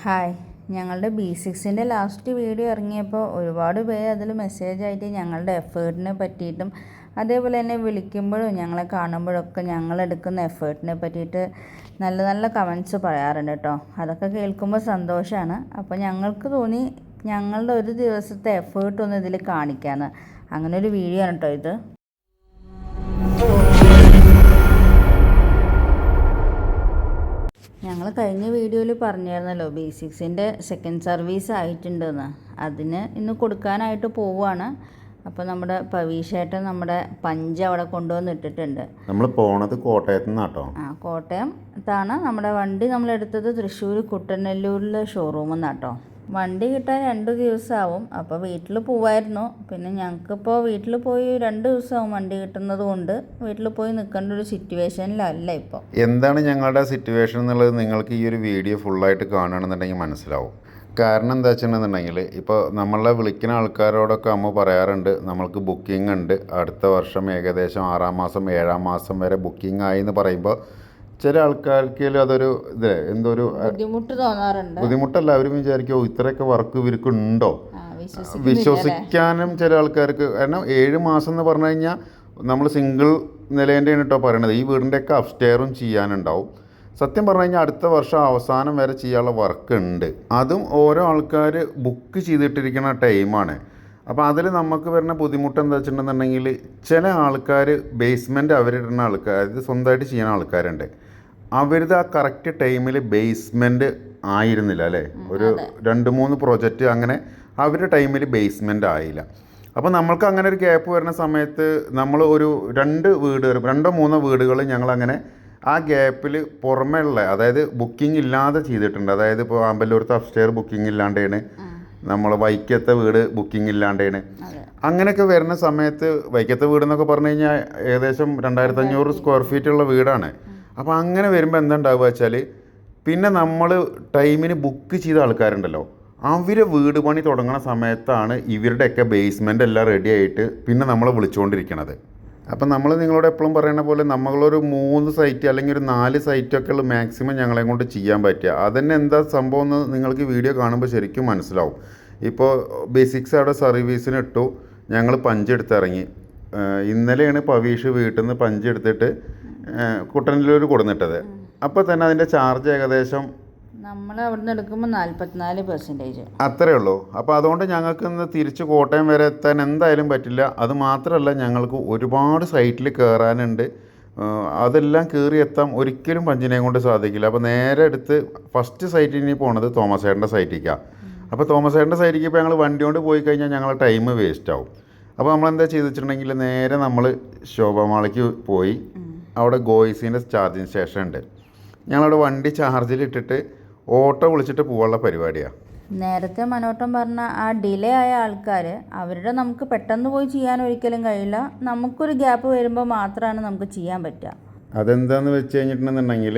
Hi, ഞങ്ങളുടെ B6-ൻ്റെ last video ഇറങ്ങിയപ്പോൾ ഒരുപാട് പേര് അതിൽ മെസ്സേജായിട്ട് ഞങ്ങളുടെ എഫേർട്ടിനെ പറ്റിയിട്ടും അതേപോലെ തന്നെ വിളിക്കുമ്പോഴും ഞങ്ങളെ കാണുമ്പോഴൊക്കെ ഞങ്ങളെടുക്കുന്ന എഫേർട്ടിനെ പറ്റിയിട്ട് നല്ല നല്ല കമൻറ്റ്സ് പറയാറുണ്ട് കേട്ടോ. അതൊക്കെ കേൾക്കുമ്പോൾ സന്തോഷമാണ്. അപ്പോൾ ഞങ്ങൾക്ക് തോന്നി ഞങ്ങളുടെ ഒരു ദിവസത്തെ എഫേർട്ടൊന്ന് ഇതിൽ കാണിക്കാമെന്ന്. അങ്ങനെ ഒരു വീഡിയോ ആണ് കേട്ടോ ഇത്. ഞങ്ങൾ കഴിഞ്ഞ വീഡിയോയിൽ പറഞ്ഞായിരുന്നല്ലോ B6-ൻ്റെ സെക്കൻഡ് സർവീസ് ആയിട്ടുണ്ടെന്ന്. അതിന് ഇന്ന് കൊടുക്കാനായിട്ട് പോവുകയാണ്. അപ്പോൾ നമ്മുടെ പവീഷേട്ടൻ നമ്മുടെ പഞ്ച് അവിടെ കൊണ്ടുവന്നിട്ടിട്ടുണ്ട്. നമ്മൾ പോണത് കോട്ടയത്ത് നിന്നാട്ടോ. കോട്ടയത്താണ് നമ്മുടെ വണ്ടി. നമ്മളെടുത്തത് തൃശ്ശൂർ കുട്ടനെല്ലൂരിലെ ഷോറൂമിൽ നിന്നാട്ടോ. വണ്ടി കിട്ടാൻ 2 ദിവസമാവും. അപ്പോൾ വീട്ടിൽ പോവായിരുന്നു. പിന്നെ ഞങ്ങൾക്കിപ്പോൾ വീട്ടിൽ പോയി 2 ദിവസമാവും വണ്ടി കിട്ടുന്നത് കൊണ്ട് വീട്ടിൽ പോയി നിൽക്കേണ്ട ഒരു സിറ്റുവേഷനിലല്ല ഇപ്പോൾ. എന്താണ് ഞങ്ങളുടെ സിറ്റുവേഷൻ എന്നുള്ളത് നിങ്ങൾക്ക് ഈ ഒരു വീഡിയോ ഫുള്ളായിട്ട് കാണുകയാണെന്നുണ്ടെങ്കിൽ മനസ്സിലാവും. കാരണം എന്താ വെച്ചിട്ടുണ്ടെന്നുണ്ടെങ്കിൽ ഇപ്പോൾ നമ്മളെ വിളിക്കുന്ന ആൾക്കാരോടൊക്കെ അമ്മ പറയാറുണ്ട് നമ്മൾക്ക് ബുക്കിംഗ് ഉണ്ട്, അടുത്ത വർഷം ഏകദേശം 6-ാം മാസം 7-ാം മാസം വരെ ബുക്കിംഗ് ആയി എന്ന് പറയുമ്പോൾ ചില ആൾക്കാർക്ക് അതൊരു എന്തൊരു ബുദ്ധിമുട്ട് തോന്നാറുണ്ട്. ബുദ്ധിമുട്ടല്ല, അവരും വിചാരിക്കും ഇത്രയൊക്കെ വർക്ക് ഇവർക്കുണ്ടോ, വിശ്വസിക്കാനും ചില ആൾക്കാർക്ക്. കാരണം 7 മാസം എന്ന് പറഞ്ഞു കഴിഞ്ഞാൽ നമ്മൾ സിംഗിൾ നിലേൻ്റെയാണ് കേട്ടോ പറയണത്. ഈ വീടിൻ്റെയൊക്കെ അപ്സ്റ്റെയറും ചെയ്യാനുണ്ടാവും. സത്യം പറഞ്ഞു കഴിഞ്ഞാൽ അടുത്ത വർഷം അവസാനം വരെ ചെയ്യാനുള്ള വർക്ക് ഉണ്ട്. അതും ഓരോ ആൾക്കാർ ബുക്ക് ചെയ്തിട്ടിരിക്കുന്ന ടൈമാണ്. അപ്പോൾ അതിൽ നമുക്ക് വരുന്ന ബുദ്ധിമുട്ട് എന്താ വെച്ചിട്ടുണ്ടെന്നുണ്ടെങ്കിൽ ചില ആൾക്കാർ ബേസ്മെൻറ്റ് അവരിടുന്ന ആൾക്കാർ, അതായത് സ്വന്തമായിട്ട് ചെയ്യുന്ന ആൾക്കാരുണ്ട്. അവരുടെ ആ കറക്റ്റ് ടൈമിൽ ബേസ്മെൻറ്റ് ആയിരുന്നില്ല അല്ലേ. ഒരു 2-3 പ്രോജക്റ്റ് അങ്ങനെ അവരുടെ ടൈമിൽ ബേസ്മെൻറ്റ് ആയില്ല. അപ്പോൾ നമ്മൾക്ക് അങ്ങനെ ഒരു ഗ്യാപ്പ് വരുന്ന സമയത്ത് നമ്മൾ ഒരു 2-3 വീടുകൾ ഞങ്ങളങ്ങനെ ആ ഗ്യാപ്പിൽ പുറമേ ഉള്ള, അതായത് ബുക്കിംഗ് ഇല്ലാതെ ചെയ്തിട്ടുണ്ട്. അതായത് ഇപ്പോൾ ആമ്പല്ലൂരത്തെ അപ്സ്റ്റെയർ ബുക്കിംഗ് ഇല്ലാണ്ടാണ്, നമ്മൾ വൈക്കത്തെ വീട് ബുക്കിംഗ് ഇല്ലാണ്ടാണ്. അങ്ങനെയൊക്കെ വരുന്ന സമയത്ത് വൈക്കത്തെ വീട് എന്നൊക്കെ പറഞ്ഞു കഴിഞ്ഞാൽ ഏകദേശം 2500 സ്ക്വയർ ഫീറ്റ് ഉള്ള വീടാണ്. അപ്പോൾ അങ്ങനെ വരുമ്പോൾ എന്താ ഉണ്ടാവുക വെച്ചാൽ പിന്നെ നമ്മൾ ടൈമിന് ബുക്ക് ചെയ്ത ആൾക്കാരുണ്ടല്ലോ, അവർ വീട് പണി തുടങ്ങുന്ന സമയത്താണ് ഇവരുടെയൊക്കെ ബേസ്മെൻ്റ് എല്ലാം റെഡി ആയിട്ട് പിന്നെ നമ്മളെ വിളിച്ചുകൊണ്ടിരിക്കണത്. അപ്പം നമ്മൾ നിങ്ങളോട് എപ്പോഴും പറയുന്ന പോലെ നമ്മളൊരു 3 സൈറ്റ് അല്ലെങ്കിൽ ഒരു 4 സൈറ്റൊക്കെ ഉള്ള മാക്സിമം ഞങ്ങളെ കൊണ്ട് ചെയ്യാൻ പറ്റുക. അതന്നെ എന്താ സംഭവം എന്ന് നിങ്ങൾക്ക് വീഡിയോ കാണുമ്പോൾ ശരിക്കും മനസ്സിലാവും. ഇപ്പോൾ B6 അവിടെ സർവീസിന് ഇട്ടു, ഞങ്ങൾ പഞ്ചെടുത്തിറങ്ങി. ഇന്നലെയാണ് പവീഷ് വീട്ടിൽ നിന്ന് പഞ്ചെടുത്തിട്ട് കുട്ടനിലൂർ കൊടുന്നിട്ടത്. അപ്പോൾ തന്നെ അതിൻ്റെ ചാർജ് ഏകദേശം നമ്മൾ അവിടെ നിന്ന് എടുക്കുമ്പോൾ 44% അത്രേ ഉള്ളൂ. അപ്പോൾ അതുകൊണ്ട് ഞങ്ങൾക്ക് ഇന്ന് തിരിച്ച് കോട്ടയം വരെ എത്താൻ എന്തായാലും പറ്റില്ല. അത് മാത്രമല്ല ഞങ്ങൾക്ക് ഒരുപാട് സൈറ്റിൽ കയറാനുണ്ട്. അതെല്ലാം കയറി എത്താൻ ഒരിക്കലും പഞ്ചിനെയും കൊണ്ട് സാധിക്കില്ല. അപ്പോൾ നേരെ എടുത്ത് ഫസ്റ്റ് സൈറ്റിന് പോണത് തോമസേട്ടൻ്റെ സൈറ്റിലേക്കാണ്. അപ്പോൾ തോമസേട്ടൻ്റെ സൈറ്റിലേക്ക് ഇപ്പോൾ ഞങ്ങൾ വണ്ടി കൊണ്ട് പോയി കഴിഞ്ഞാൽ ഞങ്ങളുടെ ടൈം വേസ്റ്റ് ആവും. അപ്പോൾ നമ്മളെന്താ ചെയ്ത് വെച്ചിട്ടുണ്ടെങ്കിൽ നേരെ നമ്മൾ ശോഭമാളയ്ക്ക് പോയി അവിടെ ഗോയിസിൻ്റെ ചാർജിങ് സ്റ്റേഷൻ ഉണ്ട്. ഞങ്ങളവിടെ വണ്ടി ചാർജിലിട്ടിട്ട് ഓട്ടോ വിളിച്ചിട്ട് പോകാനുള്ള പരിപാടിയാണ്. നേരത്തെ മനോട്ടം പറഞ്ഞ ആ ഡിലേ ആയ ആൾക്കാർ അവരുടെ നമുക്ക് പെട്ടെന്ന് പോയി ചെയ്യാൻ ഒരിക്കലും കഴിയില്ല. നമുക്കൊരു ഗ്യാപ്പ് വരുമ്പോൾ മാത്രമാണ് നമുക്ക് ചെയ്യാൻ പറ്റുക. അതെന്താണെന്ന് വെച്ച് കഴിഞ്ഞിട്ടുണ്ടെന്നുണ്ടെങ്കിൽ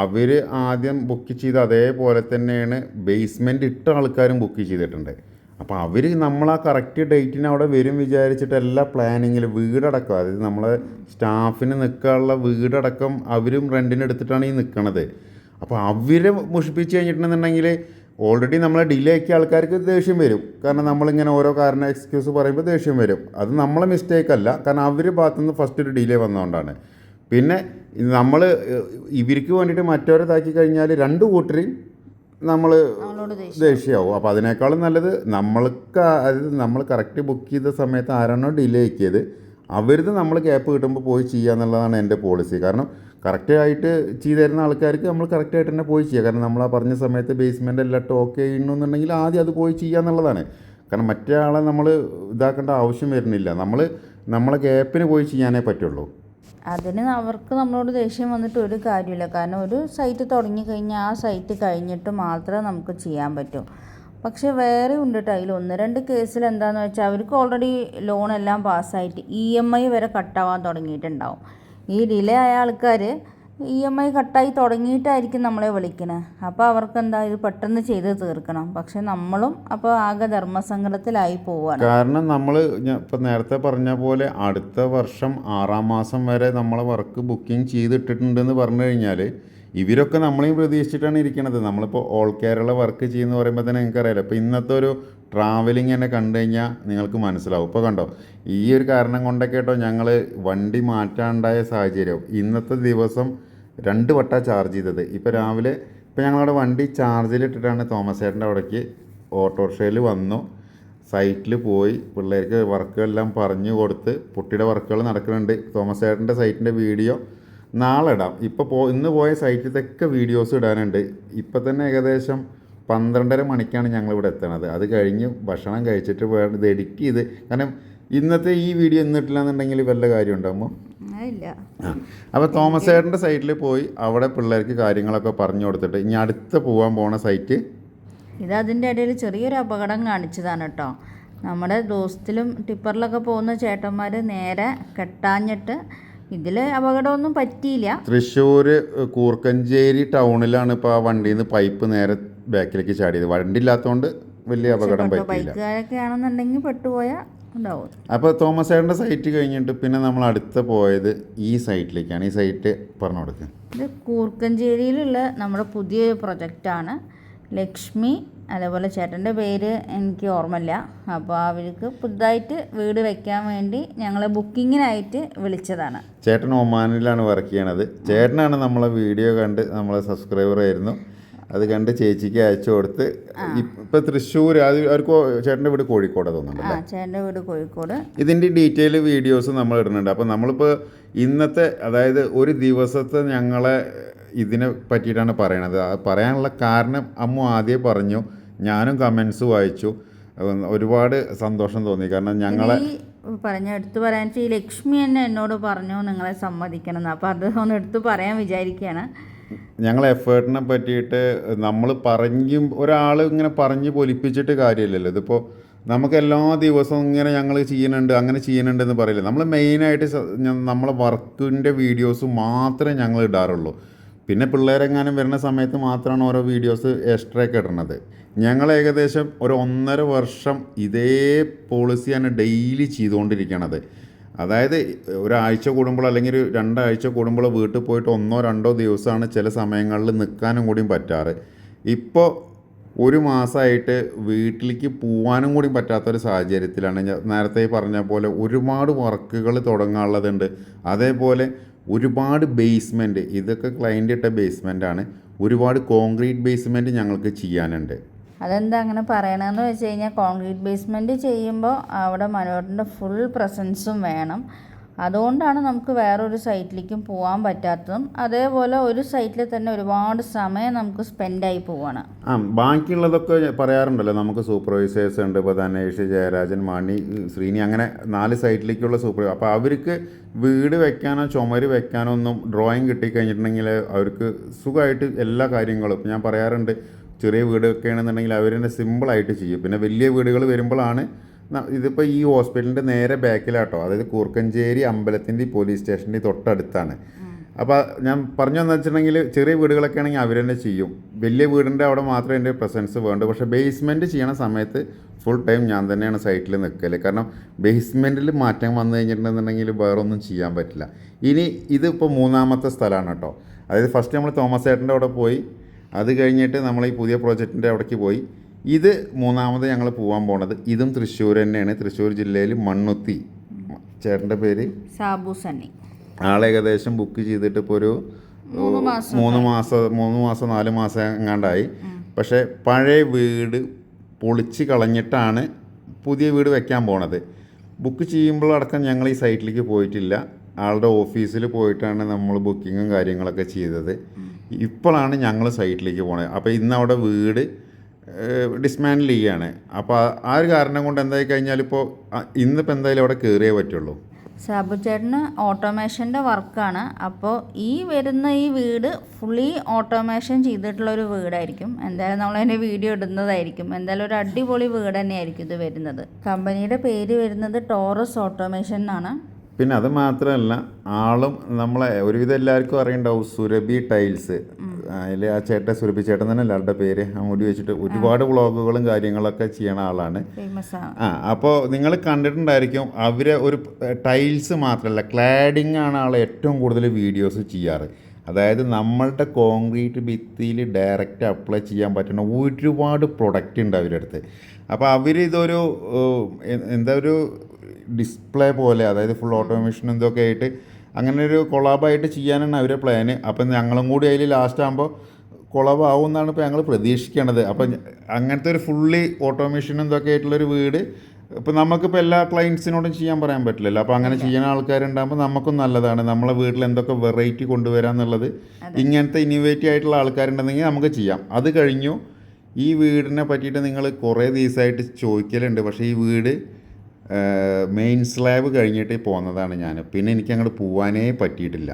അവർ ആദ്യം ബുക്ക് ചെയ്ത് അതേപോലെ തന്നെയാണ് ബേസ്മെൻറ്റ് ഇട്ട ആൾക്കാരും ബുക്ക് ചെയ്തിട്ടുണ്ട്. അപ്പോൾ അവർ നമ്മൾ ആ കറക്റ്റ് ഡേറ്റിന് അവിടെ വരും വിചാരിച്ചിട്ട് എല്ലാ പ്ലാനിങ്ങിലും വീടടക്കം, അതായത് നമ്മളെ സ്റ്റാഫിന് നിൽക്കാനുള്ള വീടടക്കം അവരും റെൻറ്റിന് എടുത്തിട്ടാണ് ഈ നിൽക്കണത്. അപ്പോൾ അവരെ മുഷിപ്പിച്ച് കഴിഞ്ഞിട്ടുണ്ടെന്നുണ്ടെങ്കിൽ ഓൾറെഡി നമ്മളെ ഡിലേ ആക്കിയ ആൾക്കാർക്ക് ദേഷ്യം വരും. കാരണം നമ്മളിങ്ങനെ ഓരോ കാരണം എക്സ്ക്യൂസ് പറയുമ്പോൾ ദേഷ്യം വരും. അത് നമ്മളെ മിസ്റ്റേക്ക് അല്ല, കാരണം അവർ ഭാഗത്തുനിന്ന് ഫസ്റ്റ് ഒരു ഡിലേ വന്നതുകൊണ്ടാണ്. പിന്നെ നമ്മൾ ഇവർക്ക് വേണ്ടിയിട്ട് മറ്റവരതാക്കി കഴിഞ്ഞാൽ 2 കൂട്ടരെയും നമ്മൾ ദേഷ്യമാവും. അപ്പോൾ അതിനേക്കാളും നല്ലത് നമ്മൾക്ക്, അതായത് നമ്മൾ കറക്റ്റ് ബുക്ക് ചെയ്ത സമയത്ത് ആരാണോ ഡിലേ ആക്കിയത് അവരത് നമ്മൾ ഗ്യാപ്പ് കിട്ടുമ്പോൾ പോയി ചെയ്യുക എന്നുള്ളതാണ് എൻ്റെ പോളിസി. കാരണം കറക്റ്റായിട്ട് ചെയ്തു തരുന്ന ആൾക്കാർക്ക് നമ്മൾ കറക്റ്റായിട്ട് തന്നെ പോയി ചെയ്യുക. കാരണം നമ്മൾ ആ പറഞ്ഞ സമയത്ത് ബേസ്മെൻ്റ് എല്ലാം ഓക്കെ ചെയ്യണമെന്നുണ്ടെങ്കിൽ ആദ്യം അത് പോയി ചെയ്യുക എന്നുള്ളതാണ്. കാരണം മറ്റേ ആളെ നമ്മൾ ഇതാക്കേണ്ട ആവശ്യം വരുന്നില്ല. നമ്മളെ ഗ്യാപ്പിന് പോയി ചെയ്യാനേ പറ്റുള്ളൂ. അതിന് അവർക്ക് നമ്മളോട് ദേഷ്യം വന്നിട്ട് ഒരു കാര്യമില്ല. കാരണം ഒരു സൈറ്റ് തുടങ്ങിക്കഴിഞ്ഞാൽ ആ സൈറ്റ് കഴിഞ്ഞിട്ട് മാത്രമേ നമുക്ക് ചെയ്യാൻ പറ്റൂ. പക്ഷേ വേറെ ഉണ്ട് കേട്ടോ. അതിൽ 1-2 കേസിൽ എന്താണെന്ന് വെച്ചാൽ അവർക്ക് ഓൾറെഡി ലോണെല്ലാം പാസ്സായിട്ട് EMI വരെ കട്ടാവാൻ തുടങ്ങിയിട്ടുണ്ടാവും. ഈ ഡിലേ ആയ ആൾക്കാർ EMI കട്ടായി തുടങ്ങിയിട്ടായിരിക്കും നമ്മളെ വിളിക്കുന്നത്. അപ്പോൾ അവർക്ക് എന്താ ഇത് പെട്ടെന്ന് ചെയ്ത് തീർക്കണം. പക്ഷെ നമ്മളും അപ്പോൾ ആകെ ധർമ്മസങ്കടത്തിലായി പോവുകയാണ്. കാരണം നമ്മൾ ഇപ്പം നേരത്തെ പറഞ്ഞ പോലെ അടുത്ത വർഷം 6-ാം മാസം വരെ നമ്മളെ വർക്ക് ബുക്കിംഗ് ചെയ്തിട്ടുണ്ടെന്ന് പറഞ്ഞു കഴിഞ്ഞാൽ ഇവരൊക്കെ നമ്മളെയും പ്രതീക്ഷിച്ചിട്ടാണ് ഇരിക്കുന്നത്. നമ്മളിപ്പോൾ ഓൾ കേരള വർക്ക് ചെയ്യുന്ന പറയുമ്പോൾ തന്നെ നിങ്ങൾക്കറിയാലോ. ഇപ്പോൾ ഇന്നത്തെ ഒരു ട്രാവലിംഗ് തന്നെ കണ്ടു കഴിഞ്ഞാൽ നിങ്ങൾക്ക് മനസ്സിലാവും. ഇപ്പോൾ കണ്ടോ, ഈ ഒരു കാരണം കൊണ്ടൊക്കെ കേട്ടോ ഞങ്ങൾ വണ്ടി മാറ്റാണ്ടായ സാഹചര്യം. ഇന്നത്തെ ദിവസം 2 വട്ടം ചാർജ് ചെയ്തത്. ഇപ്പോൾ രാവിലെ ഇപ്പോൾ ഞങ്ങളുടെ വണ്ടി ചാർജിലിട്ടിട്ടാണ് തോമസ് ചേട്ടൻ്റെ അവിടേക്ക് ഓട്ടോറിക്ഷയിൽ വന്നു, സൈറ്റിൽ പോയി പിള്ളേർക്ക് വർക്കുകളെല്ലാം പറഞ്ഞു കൊടുത്ത്. പുട്ടിയുടെ വർക്കുകൾ നടക്കുന്നുണ്ട്. തോമസ് ചേട്ടൻ്റെ സൈറ്റിൻ്റെ വീഡിയോ നാളെ ഇടാം. ഇന്ന് പോയ സൈറ്റിലൊക്കെ വീഡിയോസ് ഇടാനുണ്ട്. ഇപ്പം തന്നെ ഏകദേശം 12:30 മണിക്കാണ് ഞങ്ങളിവിടെ എത്തണത്. അത് കഴിഞ്ഞ് ഭക്ഷണം കഴിച്ചിട്ട് വേണം ഇത് എഡിറ്റ് ചെയ്ത്. കാരണം ഇന്നത്തെ ഈ വീഡിയോ ഇന്നിട്ടില്ല എന്നുണ്ടെങ്കിൽ വല്ല കാര്യം ഉണ്ടാകുമ്പോൾ അപ്പോൾ തോമസ് ചേട്ടൻ്റെ സൈറ്റിൽ പോയി അവിടെ പിള്ളേർക്ക് കാര്യങ്ങളൊക്കെ പറഞ്ഞു കൊടുത്തിട്ട് ഇനി അടുത്ത് പോകാൻ പോണ സൈറ്റ് ഇത്. അതിൻ്റെ ഇടയിൽ ചെറിയൊരു അപകടം കാണിച്ചതാണ് കേട്ടോ. നമ്മുടെ ദോസ്തിലും ടിപ്പറിലൊക്കെ പോകുന്ന ചേട്ടന്മാർ നേരെ കെട്ടാഞ്ഞിട്ട് ഇതിൽ അപകടമൊന്നും പറ്റിയില്ല. തൃശ്ശൂർ കൂർക്കഞ്ചേരി ടൗണിലാണ് ഇപ്പോൾ ആ വണ്ടിയിൽ നിന്ന് പൈപ്പ് നേരെ ബാക്കിലേക്ക് ചാടിയത്. വണ്ടി ഇല്ലാത്തതുകൊണ്ട് വലിയ അപകടം പറ്റിയില്ല. ബൈക്കുകാരൊക്കെ ആണെന്നുണ്ടെങ്കിൽ പെട്ടുപോയാൽ ഉണ്ടാവും. അപ്പോൾ തോമസ് ചേട്ടൻ്റെ സൈറ്റ് കഴിഞ്ഞിട്ട് പിന്നെ നമ്മൾ അടുത്ത് പോയത് ഈ സൈറ്റിലേക്കാണ്. ഈ സൈറ്റ് പറഞ്ഞു കൊടുക്കുക. ഇത് കൂർക്കഞ്ചേരിയിലുള്ള നമ്മുടെ പുതിയൊരു പ്രൊജക്റ്റാണ്. ലക്ഷ്മി, അതേപോലെ ചേട്ടൻ്റെ പേര് എനിക്ക് ഓർമ്മയില്ല. അപ്പോൾ അവർക്ക് പുതുതായിട്ട് വീട് വെക്കാൻ വേണ്ടി ഞങ്ങൾ ബുക്കിങ്ങിനായിട്ട് വിളിച്ചതാണ്. ചേട്ടൻ ഒമാനിലാണ് വർക്ക് ചെയ്യണത്. ചേട്ടനാണ് നമ്മളെ വീഡിയോ കണ്ട് നമ്മളെ സബ്സ്ക്രൈബർ ആയിരുന്നു. അത് കണ്ട് ചേച്ചിക്ക് അയച്ചു കൊടുത്ത് ഇപ്പം തൃശ്ശൂർ അവർക്ക് ചേട്ടൻ്റെ വീട് കോഴിക്കോട് തോന്നുന്നുണ്ട്. ചേട്ടൻ്റെ വീട് കോഴിക്കോട്. ഇതിൻ്റെ ഡീറ്റെയിൽ വീഡിയോസ് നമ്മൾ ഇടുന്നുണ്ട്. അപ്പോൾ നമ്മളിപ്പോൾ ഇന്നത്തെ അതായത് ഒരു ദിവസത്തെ ഞങ്ങളെ ഇതിനെ പറ്റിയിട്ടാണ് പറയണത്. പറയാനുള്ള കാരണം അമ്മു ആദ്യം പറഞ്ഞു, ഞാനും കമൻസ് വായിച്ചു, ഒരുപാട് സന്തോഷം തോന്നി. കാരണം ഞങ്ങളെ എടുത്തു പറയാൻ ഈ ലക്ഷ്മി തന്നെ എന്നോട് പറഞ്ഞു നിങ്ങളെ സമ്മതിക്കണം എന്ന്. അപ്പോൾ അത് ഒന്ന് എടുത്തു പറയാൻ വിചാരിക്കുകയാണ്. ഞങ്ങൾ എഫേർട്ടിനെ പറ്റിയിട്ട് നമ്മൾ ഒരാൾ ഇങ്ങനെ പറഞ്ഞ് പൊലിപ്പിച്ചിട്ട് കാര്യമില്ലല്ലോ. ഇതിപ്പോൾ നമുക്ക് എല്ലാ ദിവസവും ഇങ്ങനെ ഞങ്ങൾ ചെയ്യുന്നുണ്ട് അങ്ങനെ ചെയ്യുന്നുണ്ട് എന്ന് പറയില്ല. നമ്മൾ മെയിനായിട്ട് നമ്മളെ വർക്കിൻ്റെ വീഡിയോസ് മാത്രമേ ഞങ്ങൾ ഇടാറുള്ളൂ. പിന്നെ പിള്ളേരെങ്ങാനും വരുന്ന സമയത്ത് മാത്രമാണ് ഓരോ വീഡിയോസ് എക്സ്ട്രാ ഒക്കെ ഇടുന്നത്. ഞങ്ങൾ ഏകദേശം ഒരു 1.5 വർഷം ഇതേ പോളിസിയാണ് ഡെയിലി ചെയ്തുകൊണ്ടിരിക്കണത്. അതായത് ഒരാഴ്ച കൂടുമ്പോൾ അല്ലെങ്കിൽ 2 ആഴ്ച കൂടുമ്പോൾ വീട്ടിൽ പോയിട്ട് 1-2 ദിവസമാണ് ചില സമയങ്ങളിൽ നിൽക്കാനും കൂടിയും പറ്റാറ്. ഇപ്പോൾ 1 മാസമായിട്ട് വീട്ടിലേക്ക് പോകാനും കൂടി പറ്റാത്തൊരു സാഹചര്യത്തിലാണ്. നേരത്തെ പറഞ്ഞ പോലെ ഒരുപാട് വർക്കുകൾ തുടങ്ങാനുള്ളതുണ്ട്. അതേപോലെ ഒരുപാട് ബേസ്മെൻറ്റ്, ഇതൊക്കെ ക്ലയൻ്റ് ഇട്ട ബേസ്മെൻറ്റാണ്. ഒരുപാട് കോൺക്രീറ്റ് ബേസ്മെൻറ്റ് ഞങ്ങൾക്ക് ചെയ്യാനുണ്ട്. അതെന്താ അങ്ങനെ പറയണമെന്ന് വെച്ച് കഴിഞ്ഞാൽ കോൺക്രീറ്റ് ബേസ്മെൻറ്റ് ചെയ്യുമ്പോൾ അവിടെ മനോഹറിൻ്റെ ഫുൾ പ്രസൻസും വേണം. അതുകൊണ്ടാണ് നമുക്ക് വേറൊരു സൈറ്റിലേക്കും പോകാൻ പറ്റാത്തതും. അതേപോലെ ഒരു സൈറ്റിൽ തന്നെ ഒരുപാട് സമയം നമുക്ക് സ്പെൻഡായി പോവാണ്. ബാക്കിയുള്ളതൊക്കെ പറയാറുണ്ടല്ലോ, നമുക്ക് സൂപ്പർവൈസേഴ്സ് ഉണ്ട്. ഇപ്പോൾ ധനേഷ്, ജയരാജൻ, മണി, ശ്രീനി, അങ്ങനെ 4 സൈറ്റിലേക്കുള്ള സൂപ്പർവൈസർ. അപ്പോൾ അവർക്ക് വീട് വെക്കാനോ ചുമര് വെക്കാനോ ഒന്നും ഡ്രോയിങ് കിട്ടിക്കഴിഞ്ഞിട്ടുണ്ടെങ്കിൽ അവർക്ക് സുഖമായിട്ട് എല്ലാ കാര്യങ്ങളും, ഞാൻ പറയാറുണ്ട്, ചെറിയ വീടൊക്കെ ആണെന്നുണ്ടെങ്കിൽ അവർ തന്നെ സിമ്പിളായിട്ട് ചെയ്യും. പിന്നെ വലിയ വീടുകൾ വരുമ്പോഴാണ് ഇതിപ്പോൾ ഈ ഹോസ്പിറ്റലിൻ്റെ നേരെ ബാക്കിലാട്ടോ, അതായത് കൂർക്കഞ്ചേരി അമ്പലത്തിൻ്റെ പോലീസ് സ്റ്റേഷൻ്റെ തൊട്ടടുത്താണ്. അപ്പോൾ ഞാൻ പറഞ്ഞു എന്ന് വെച്ചിട്ടുണ്ടെങ്കിൽ ചെറിയ വീടുകളൊക്കെ ആണെങ്കിൽ അവർ തന്നെ ചെയ്യും. വലിയ വീടിൻ്റെ അവിടെ മാത്രമേ എൻ്റെ പ്രസൻസ് വേണ്ടൂ. പക്ഷേ ബേസ്മെൻറ്റ് ചെയ്യണ സമയത്ത് ഫുൾ ടൈം ഞാൻ തന്നെയാണ് സൈറ്റിൽ നിൽക്കൽ. കാരണം ബേസ്മെൻറ്റിൽ മാറ്റം വന്നു കഴിഞ്ഞിട്ടുണ്ടെന്നുണ്ടെങ്കിൽ വേറൊന്നും ചെയ്യാൻ പറ്റില്ല. ഇനി ഇതിപ്പോൾ 3ാമത്തെ സ്ഥലമാണ് കേട്ടോ. അതായത് ഫസ്റ്റ് നമ്മൾ തോമസ് ചേട്ടൻ്റെ അവിടെ പോയി, അത് കഴിഞ്ഞിട്ട് നമ്മൾ ഈ പുതിയ പ്രോജക്റ്റിൻ്റെ അവിടേക്ക് പോയി. ഇത് 3ാമത് ഞങ്ങൾ പോകാൻ പോണത്. ഇതും തൃശ്ശൂർ തന്നെയാണ്. തൃശ്ശൂർ ജില്ലയിൽ മണ്ണുത്തി. ചേട്ടൻ്റെ പേര് സാബു സണ്ണി. ആളേകദേശം ബുക്ക് ചെയ്തിട്ട് ഇപ്പോൾ ഒരു 3 മാസം 4 മാസം എങ്ങാണ്ടായി. പക്ഷേ പഴയ വീട് പൊളിച്ച് കളഞ്ഞിട്ടാണ് പുതിയ വീട് വെക്കാൻ പോണത്. ബുക്ക് ചെയ്യുമ്പോഴടക്കം ഞങ്ങൾ ഈ സൈറ്റിലേക്ക് പോയിട്ടില്ല. ആളുടെ ഓഫീസിൽ പോയിട്ടാണ് നമ്മൾ ബുക്കിങ്ങും കാര്യങ്ങളൊക്കെ ചെയ്തത്. ഇപ്പോഴാണ് ഞങ്ങൾ സൈറ്റിലേക്ക് പോണത്. അപ്പോൾ ഇന്ന് അവിടെ വീട് ഡിസ്മാൻഡിൽ ചെയ്യുകയാണ്. അപ്പോൾ ആ ഒരു കാരണം കൊണ്ട് എന്തായി കഴിഞ്ഞാൽ ഇപ്പോൾ ഇന്നിപ്പോൾ എന്തായാലും അവിടെ കയറിയേ പറ്റുള്ളൂ. സാബു ചേട്ടന് ഓട്ടോമേഷൻ്റെ വർക്കാണ്. അപ്പോൾ ഈ വീട് ഫുള്ളി ഓട്ടോമേഷൻ ചെയ്തിട്ടുള്ളൊരു വീടായിരിക്കും. എന്തായാലും നമ്മളതിൻ്റെ വീഡിയോ ഇടുന്നതായിരിക്കും. എന്തായാലും ഒരു അടിപൊളി വീട് തന്നെയായിരിക്കും ഇത് വരുന്നത്. കമ്പനിയുടെ പേര് വരുന്നത് ടോറസ് ഓട്ടോമേഷൻ എന്നാണ്. പിന്നെ അത് മാത്രമല്ല, ആളും നമ്മളെ ഒരുവിധം എല്ലാവർക്കും അറിയണ്ടാവും, സുരഭി ടൈൽസ്. അതിൽ ആ ചേട്ടൻ സുരഭി ചേട്ടൻ തന്നെ ആളുടെ പേര്. മുടി വെച്ചിട്ട് ഒരുപാട് വ്ളോഗുകളും കാര്യങ്ങളൊക്കെ ചെയ്യണ ആളാണ്. അപ്പോൾ നിങ്ങൾ കണ്ടിട്ടുണ്ടായിരിക്കും. അവരെ ഒരു ടൈൽസ് മാത്രമല്ല, ക്ലാഡിങ് ആണ് ആൾ ഏറ്റവും കൂടുതൽ വീഡിയോസ് ചെയ്യാറ്. അതായത് നമ്മളുടെ കോൺക്രീറ്റ് ഭിത്തിയിൽ ഡയറക്റ്റ് അപ്ലൈ ചെയ്യാൻ പറ്റുന്ന ഒരുപാട് പ്രൊഡക്റ്റ് ഉണ്ട് അവരുടെ അടുത്ത്. അപ്പോൾ അവരിതൊരു എന്താ ഒരു ഡിസ്പ്ലേ പോലെ, അതായത് ഫുൾ ഓട്ടോമേഷൻ എന്തൊക്കെ ആയിട്ട് അങ്ങനെ ഒരു കൊളാബായിട്ട് ചെയ്യാനാണ് അവരുടെ പ്ലാന്. അപ്പം ഞങ്ങളും കൂടി അതിൽ ലാസ്റ്റ് ആകുമ്പോൾ കുളവാകും എന്നാണ് ഇപ്പോൾ ഞങ്ങൾ പ്രതീക്ഷിക്കണത്. അപ്പം അങ്ങനത്തെ ഒരു ഫുള്ളി ഓട്ടോമേഷൻ എന്തൊക്കെ ആയിട്ടുള്ളൊരു വീട് ഇപ്പോൾ നമുക്കിപ്പോൾ എല്ലാ ക്ലയൻസിനോടും ചെയ്യാൻ പറയാൻ പറ്റില്ലല്ലോ. അപ്പോൾ അങ്ങനെ ചെയ്യുന്ന ആൾക്കാരുണ്ടാകുമ്പോൾ നമുക്കും നല്ലതാണ്. നമ്മളെ വീട്ടിൽ എന്തൊക്കെ വെറൈറ്റി കൊണ്ടുവരാമെന്നുള്ളത് ഇങ്ങനത്തെ ഇന്നോവേറ്റീവ് ആയിട്ടുള്ള ആൾക്കാരുണ്ടെങ്കിൽ നമുക്ക് ചെയ്യാം. അത് കഴിഞ്ഞു ഈ വീടിനെ പറ്റിയിട്ട് നിങ്ങൾ കുറേ ദിവസമായിട്ട് ചോദിക്കലുണ്ട്. പക്ഷേ ഈ വീട് മെയിൻ സ്ലാബ് കഴിഞ്ഞിട്ട് പോന്നതാണ് ഞാൻ. പിന്നെ എനിക്ക് അങ്ങോട്ട് പോകാനേ പറ്റിയിട്ടില്ല.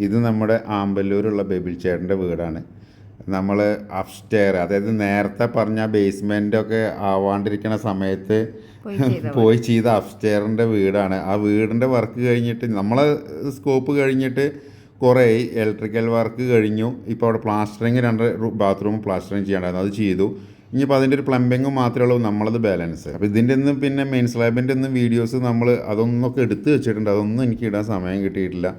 ഇത് നമ്മുടെ ആമ്പല്ലൂരുള്ള ബേബിൾ ചേട്ടൻ്റെ വീടാണ്. നമ്മൾ അപ്സ്റ്റെയർ, അതായത് നേരത്തെ പറഞ്ഞ ബേസ്മെൻറ്റൊക്കെ ആവാണ്ടിരിക്കുന്ന സമയത്ത് പോയി ചെയ്ത അപ്സ്റ്റെയറിൻ്റെ വീടാണ്. ആ വീടിൻ്റെ വർക്ക് കഴിഞ്ഞിട്ട് നമ്മളെ സ്കോപ്പ് കഴിഞ്ഞിട്ട് കുറേ ഇലക്ട്രിക്കൽ വർക്ക് കഴിഞ്ഞു. ഇപ്പോൾ അവിടെ പ്ലാസ്റ്ററിങ് 2 ബാത്റൂം പ്ലാസ്റ്ററിങ് ചെയ്യണ്ടായിരുന്നു, അത് ചെയ്തു. ഇനിയിപ്പോൾ അതിൻ്റെ ഒരു പ്ലംബിങ്ങും മാത്രമേ ഉള്ളൂ നമ്മളത് ബാലൻസ്. അപ്പോൾ ഇതിൻ്റെ ഒന്നും പിന്നെ മെയിൻ സ്ലാബിൻ്റെ ഒന്നും വീഡിയോസ് നമ്മൾ അതൊന്നൊക്കെ എടുത്ത് വെച്ചിട്ടുണ്ട്. അതൊന്നും എനിക്ക് ഇടാൻ സമയം കിട്ടിയിട്ടില്ല.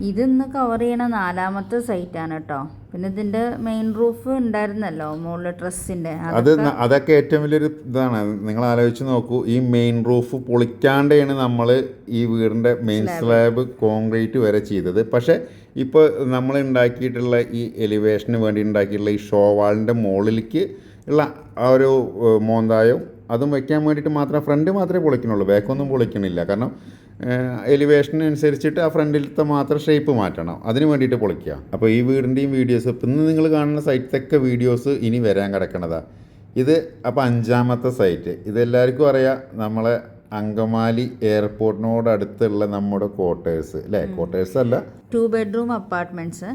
ഇതിന്ന് കവർ ചെയ്യണ 4ാമത്തെ സൈറ്റാണ് കേട്ടോ. പിന്നെ ഇതിൻ്റെ മെയിൻ റൂഫ് ഉണ്ടായിരുന്നല്ലോ മുകളിൽ ഡ്രസ്സിൻ്റെ, അതൊക്കെ ഏറ്റവും വലിയൊരു ഇതാണ്. നിങ്ങൾ ആലോചിച്ച് നോക്കൂ, ഈ മെയിൻ റൂഫ് പൊളിക്കാണ്ടാണ് നമ്മൾ ഈ വീടിൻ്റെ മെയിൻ സ്ലാബ് കോൺക്രീറ്റ് വരെ ചെയ്തത്. പക്ഷേ ഇപ്പോൾ നമ്മൾ ഉണ്ടാക്കിയിട്ടുള്ള ഈ എലിവേഷന് വേണ്ടി ഉണ്ടാക്കിയിട്ടുള്ള ഈ ഷോവാളിൻ്റെ മുകളിലേക്ക് ഉള്ള ആ ഒരു മോന്തായം അതും വയ്ക്കാൻ വേണ്ടിയിട്ട് മാത്രം ഫ്രണ്ട് മാത്രമേ പൊളിക്കണുള്ളൂ, ബാക്കൊന്നും പൊളിക്കണില്ല. കാരണം എലിവേഷനനുസരിച്ചിട്ട് ആ ഫ്രണ്ടിലത്തെ മാത്രം ഷേപ്പ് മാറ്റണം, അതിന് വേണ്ടിയിട്ട് പൊളിക്കുക. അപ്പോൾ ഈ വീടിൻ്റെയും വീഡിയോസ് ഇപ്പം ഇന്ന് നിങ്ങൾ കാണുന്ന സൈറ്റൊക്കെ വീഡിയോസ് ഇനി വരാൻ കിടക്കണതാണ്. ഇത് അപ്പോൾ 5ാമത്തെ സൈറ്റ്. ഇതെല്ലാവർക്കും അറിയാം, നമ്മളെ അങ്കമാലി എയർപോർട്ടിനോട് അടുത്തുള്ള നമ്മുടെ ക്വാർട്ടേഴ്സ് അല്ലേ? ക്വാർട്ടേഴ്സ് അല്ല, 2 ബെഡ്റൂം അപ്പാർട്ട്മെൻറ്റ്സ്.